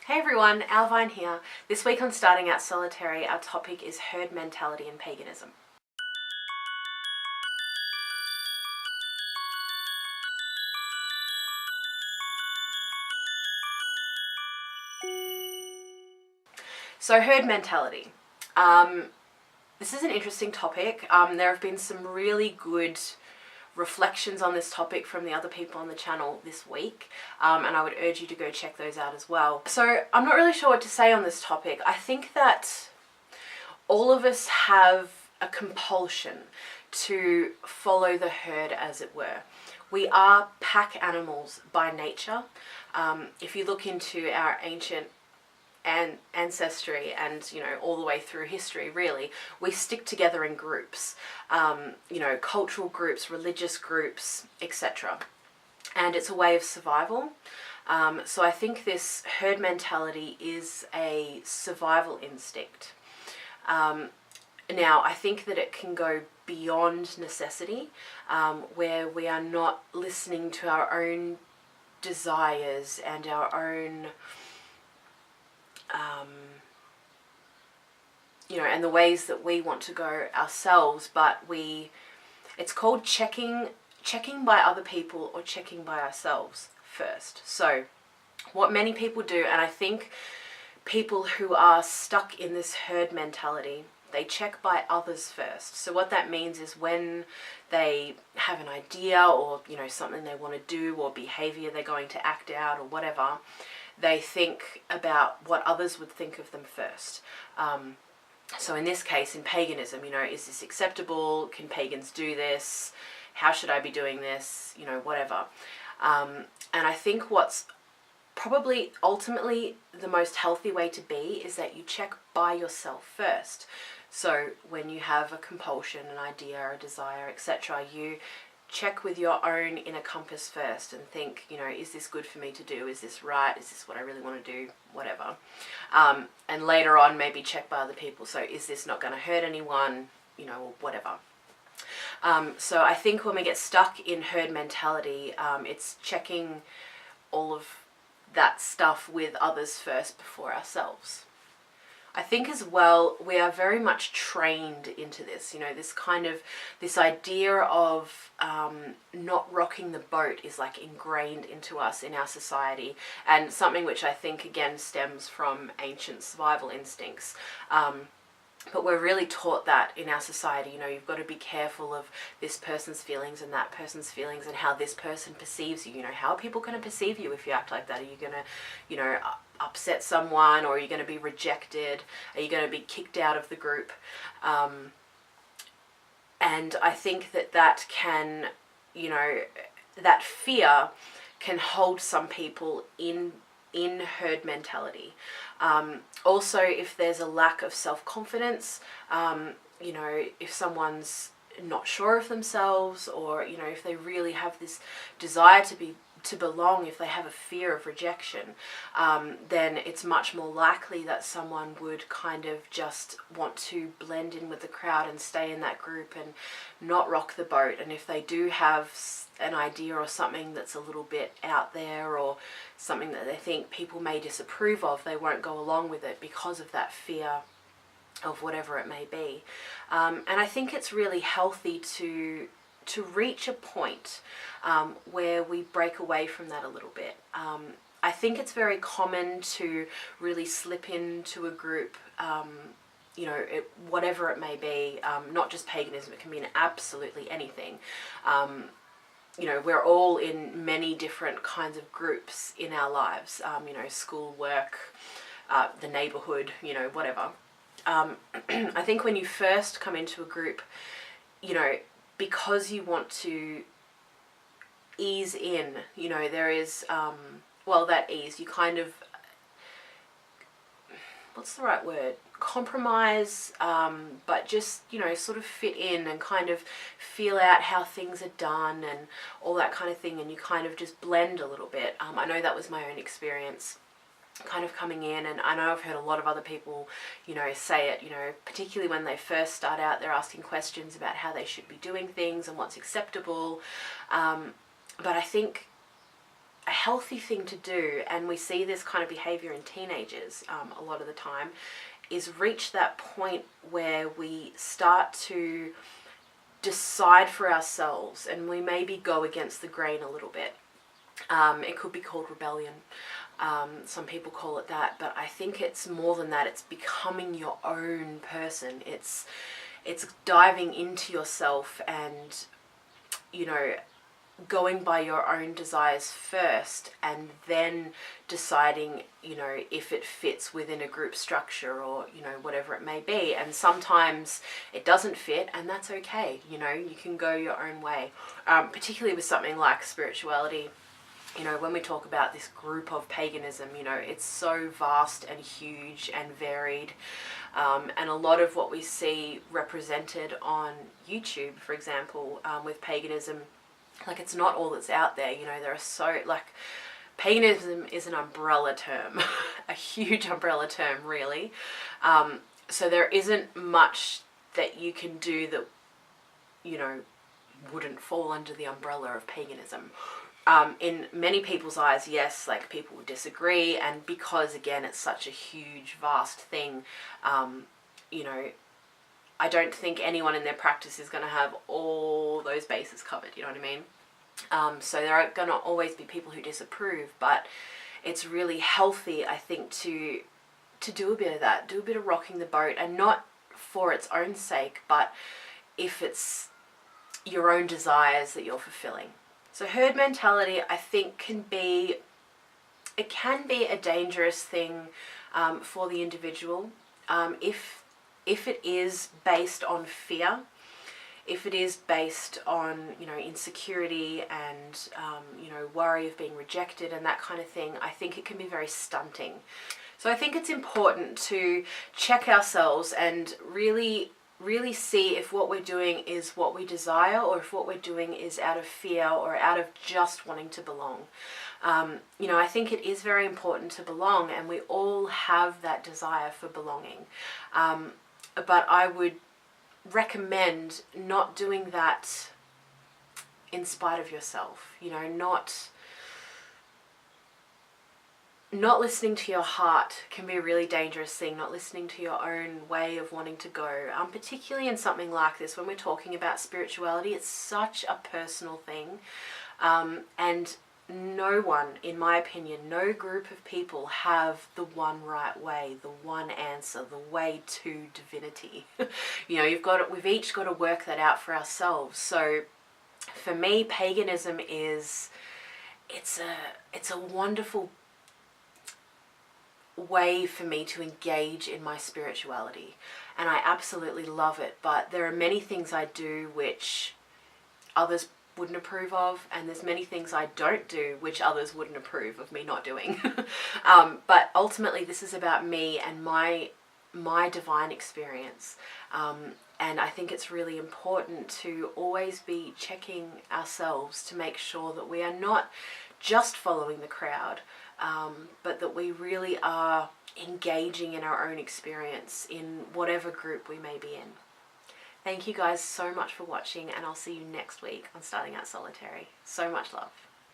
Hey everyone, Owlvine here. This week on Starting Out Solitary, our topic is herd mentality and paganism. So herd mentality. This is an interesting topic. There have been some really good reflections on this topic from the other people on the channel this week, and I would urge you to go check those out as well. So I'm not really sure what to say on this topic. I think that all of us have a compulsion to follow the herd, as it were. We are pack animals by nature. If you look into our ancient ancestry and all the way through history, really, we stick together in groups, cultural groups, religious groups, etc. And it's a way of survival. So I think this herd mentality is a survival instinct. Now I think that it can go beyond necessity, where we are not listening to our own desires and our own and the ways that we want to go ourselves, but it's called checking by other people or checking by ourselves first. So what many people do, and I think people who are stuck in this herd mentality, they check by others first. So what that means is when they have an idea or something they want to do or behavior they're going to act out or whatever, they think about what others would think of them first. So in this case, in paganism, is this acceptable? Can pagans do this? How should I be doing this? Whatever. And I think what's probably ultimately the most healthy way to be is that you check by yourself first. So when you have a compulsion, an idea, a desire, etc., you check with your own inner compass first and think, is this good for me to do? Is this right? Is this what I really want to do? Whatever. And later on, maybe check by other people. So is this not going to hurt anyone? Or whatever. So I think when we get stuck in herd mentality, it's checking all of that stuff with others first before ourselves. I think as well, we are very much trained into this, this idea of not rocking the boat is like ingrained into us in our society, and something which I think again stems from ancient survival instincts. But we're really taught that in our society, you've got to be careful of this person's feelings and that person's feelings and how this person perceives you. How are people going to perceive you if you act like that? Are you going to, upset someone, or are you going to be rejected? Are you going to be kicked out of the group? And I think that can, that fear can hold some people in herd mentality. Also, if there's a lack of self-confidence, if someone's not sure of themselves, or if they really have this desire to belong, if they have a fear of rejection, then it's much more likely that someone would kind of just want to blend in with the crowd and stay in that group and not rock the boat. And if they do have an idea or something that's a little bit out there, or something that they think people may disapprove of, they won't go along with it because of that fear of whatever it may be. And I think it's really healthy to reach a point where we break away from that a little bit. I think it's very common to really slip into a group, whatever it may be, not just paganism, it can mean absolutely anything. We're all in many different kinds of groups in our lives, school, work, the neighborhood, whatever. I think when you first come into a group, because you want to ease in, there is, that ease, you kind of, what's the right word? Compromise, but just, sort of fit in and kind of feel out how things are done and all that kind of thing, and you kind of just blend a little bit. I know that was my own experience, kind of coming in, and I know I've heard a lot of other people, say it, particularly when they first start out, they're asking questions about how they should be doing things and what's acceptable. But I think a healthy thing to do, and we see this kind of behavior in teenagers a lot of the time, is reach that point where we start to decide for ourselves, and we maybe go against the grain a little bit. It could be called rebellion. Some people call it that, but I think it's more than that. It's becoming your own person. It's diving into yourself and, you know, going by your own desires first, and then deciding, you know, if it fits within a group structure or, you know, whatever it may be. And sometimes it doesn't fit, and that's okay. You know, you can go your own way, particularly with something like spirituality. You know, when we talk about this group of paganism, you know, it's so vast and huge and varied. And a lot of what we see represented on YouTube, for example, with paganism, like, it's not all that's out there. You know, there are so, like, paganism is an umbrella term, a huge umbrella term, really. So there isn't much that you can do that, you know, wouldn't fall under the umbrella of paganism. In many people's eyes, yes, like, people would disagree, and because, again, it's such a huge, vast thing, you know, I don't think anyone in their practice is going to have all those bases covered, you know what I mean? So there are going to always be people who disapprove, but it's really healthy, I think, to do a bit of that, do a bit of rocking the boat, and not for its own sake, but if it's your own desires that you're fulfilling. So herd mentality, I think, can be a dangerous thing for the individual if it is based on fear, if it is based on, you know, insecurity and, you know, worry of being rejected and that kind of thing. I think it can be very stunting. So I think it's important to check ourselves and really see if what we're doing is what we desire, or if what we're doing is out of fear or out of just wanting to belong. You know, I think it is very important to belong, and we all have that desire for belonging. But I would recommend not doing that in spite of yourself. You know, not listening to your heart can be a really dangerous thing, not listening to your own way of wanting to go, particularly in something like this. When we're talking about spirituality, it's such a personal thing, and no one, in my opinion, no group of people have the one right way, the one answer, the way to divinity. You know, we've each got to work that out for ourselves. So for me, paganism it's a wonderful way for me to engage in my spirituality, and I absolutely love it. But there are many things I do which others wouldn't approve of, and there's many things I don't do which others wouldn't approve of me not doing. But ultimately this is about me and my divine experience, and I think it's really important to always be checking ourselves to make sure that we are not just following the crowd, but that we really are engaging in our own experience in whatever group we may be in. Thank you guys so much for watching, and I'll see you next week on Starting Out Solitary. So much love.